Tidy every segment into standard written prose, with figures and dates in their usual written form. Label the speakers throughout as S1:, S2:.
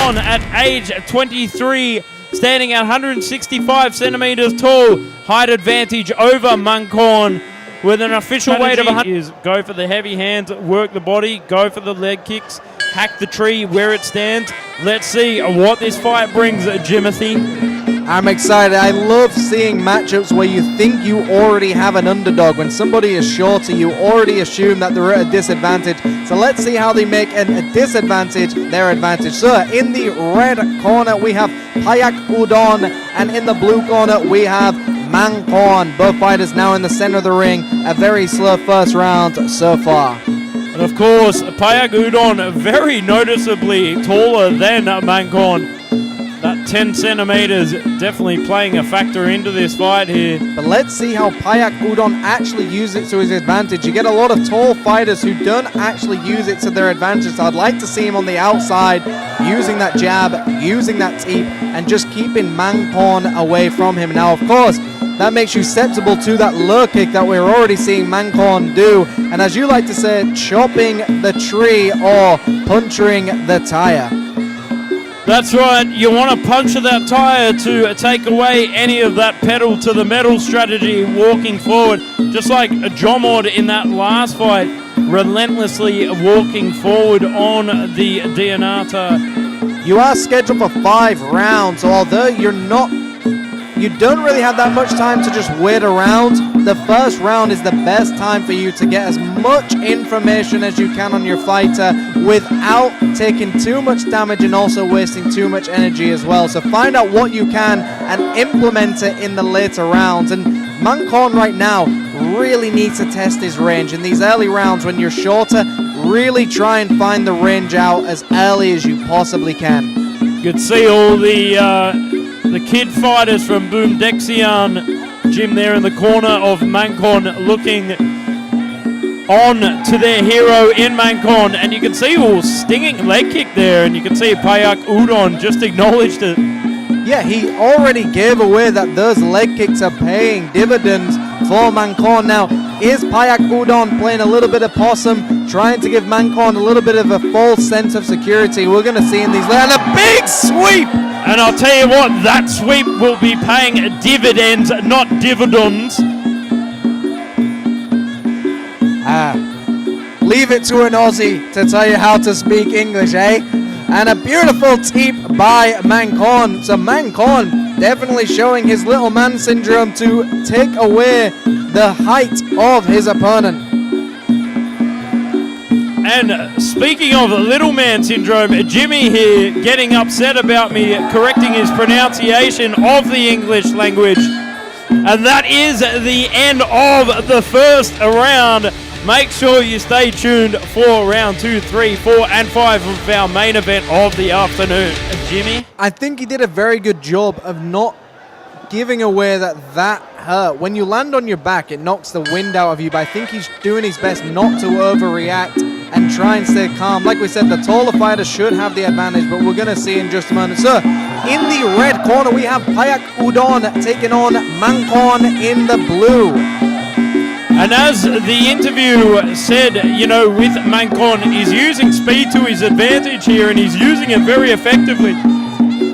S1: On at age 23, standing at 165 centimeters tall, height advantage over Mangkorn with an official weight of 100. Is go for the heavy hands, work the body, go for the leg kicks, hack the tree where it stands. Let's see what this fight brings, Jimothy.
S2: I'm excited. I love seeing matchups where you think you already have an underdog. When somebody is shorter, you already assume that they're at a disadvantage. So let's see how they make a disadvantage their advantage. So in the red corner, we have Payak Udon, and in the blue corner, we have Mangkorn. Both fighters now in the center of the ring. A very slow first round so far.
S1: And of course, Payak Udon very noticeably taller than Mangkorn. That 10 centimeters definitely playing a factor into this fight here.
S2: But let's see how Payak Udon actually uses it to his advantage. You get a lot of tall fighters who don't actually use it to their advantage. So I'd like to see him on the outside, using that jab, using that teep, and just keeping Mangkorn away from him. Now, of course, that makes you susceptible to that low kick that we're already seeing Mangkorn do. And as you like to say, chopping the tree or puncturing the tire.
S1: That's right, you want to puncture that tire to take away any of that pedal to the metal strategy walking forward. Just like Jomod in that last fight, relentlessly walking forward on the Dianata.
S2: You are scheduled for 5 rounds, so although you don't really have that much time to just wait around, the first round is the best time for you to get as much information as you can on your fighter without taking too much damage and also wasting too much energy as well. So find out what you can and implement it in the later rounds. And Mangkorn right now really needs to test his range. In these early rounds when you're shorter, really try and find the range out as early as you possibly can.
S1: You can see all the kid fighters from Boom Dexian gym there in the corner of Mangkorn looking on to their hero in Mangkorn, and you can see stinging leg kick there, and you can see Payak Udon just acknowledged it.
S2: Yeah, he already gave away that those leg kicks are paying dividends for Mangkorn. Now, is Payak Udon playing a little bit of possum, trying to give Mangkorn a little bit of a false sense of security? We're going to see in these, and a big sweep!
S1: And I'll tell you what, that sweep will be paying dividends, not dividends.
S2: Leave it to an Aussie to tell you how to speak English, eh? And a beautiful teep by Mangkorn. So Mangkorn definitely showing his little man syndrome to take away the height of his opponent.
S1: And speaking of little man syndrome, Jimmy here getting upset about me correcting his pronunciation of the English language. And that is the end of the first round. Make sure you stay tuned for round 2, 3, 4, and 5 of our main event of the afternoon. Jimmy?
S2: I think he did a very good job of not giving away that hurt. When you land on your back, it knocks the wind out of you, but I think he's doing his best not to overreact and try and stay calm. Like we said, the taller fighter should have the advantage, but we're going to see in just a moment. So, in the red corner, we have Payak Udon taking on Mangkorn in the blue.
S1: And as the interview said, with Mangkorn, he's using speed to his advantage here, and he's using it very effectively.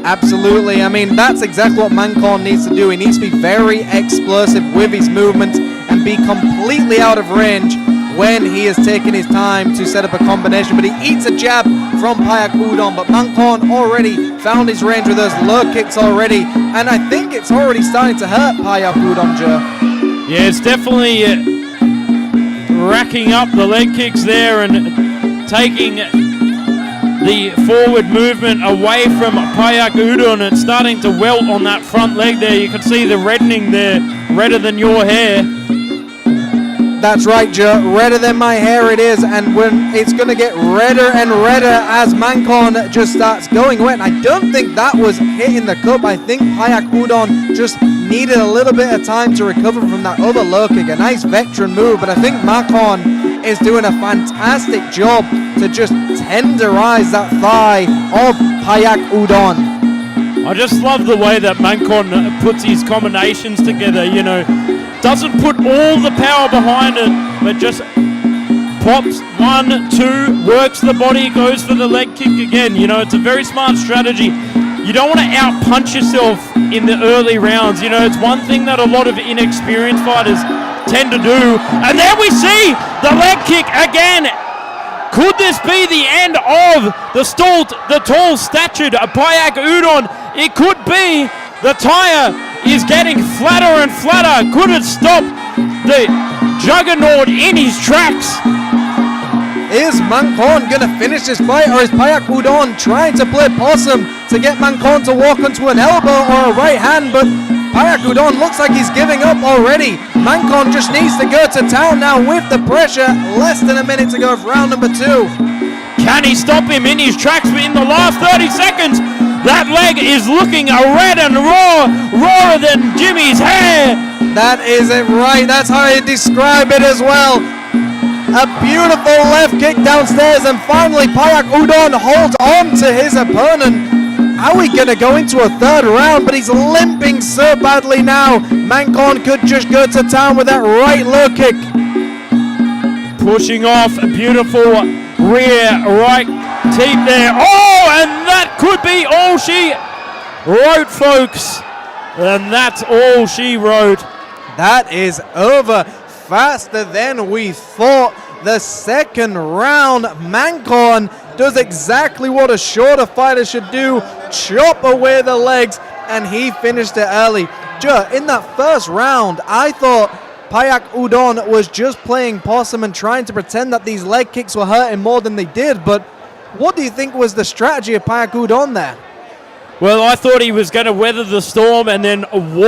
S2: Absolutely. I mean, that's exactly what Mangkorn needs to do. He needs to be very explosive with his movements and be completely out of range when he is taking his time to set up a combination. But he eats a jab from Payak Udon, but Mangkorn already found his range with those low kicks already, and I think it's already starting to hurt Payak Udon, Joe.
S1: Yeah, it's definitely racking up the leg kicks there and taking the forward movement away from Payak Udon and starting to welt on that front leg there. You can see the reddening there, redder than your hair.
S2: That's right, Joe. Redder than my hair it is, and when it's going to get redder and redder as Mangkorn just starts going wet. I don't think that was hitting the cup. I think Payak Udon just needed a little bit of time to recover from that other low kick. A nice veteran move, but I think Mangkorn is doing a fantastic job to just tenderize that thigh of Payak Udon.
S1: I just love the way that Mangkorn puts his combinations together, Doesn't put all the power behind it, but just pops 1, 2, works the body, goes for the leg kick again. You know, it's a very smart strategy. You don't want to out-punch yourself in the early rounds. You know, it's one thing that a lot of inexperienced fighters tend to do. And there we see the leg kick again. Could this be the end of the tall-statured Payak Udon? It could be. The tire is getting flatter and flatter. Could it stop the juggernaut in his tracks?
S2: Is Mangkorn going to finish this fight, or is Payak Udon trying to play possum to get Mangkorn to walk onto an elbow or a right hand? But Payak Udon looks like he's giving up already. Mangkorn just needs to go to town now with the pressure. Less than a minute to go of round number 2.
S1: Can he stop him in his tracks in the last 30 seconds? That leg is looking red and rawer than Jimmy's hair.
S2: That is it right. That's how I describe it as well. A beautiful left kick downstairs, and finally Payak Udon holds on to his opponent. Are we going to go into a third round? But he's limping so badly now. Mangkorn could just go to town with that right low kick.
S1: Pushing off a beautiful rear right teep there. Oh, and that could be all she wrote, folks. And that's all she wrote.
S2: That is over faster than we thought. The second round, Mangkorn does exactly what a shorter fighter should do, chop away the legs, and he finished it early. Joe, in that first round, I thought Payak Udon was just playing possum and trying to pretend that these leg kicks were hurting more than they did, but what do you think was the strategy of Payak Udon there?
S1: Well, I thought he was going to weather the storm and then walk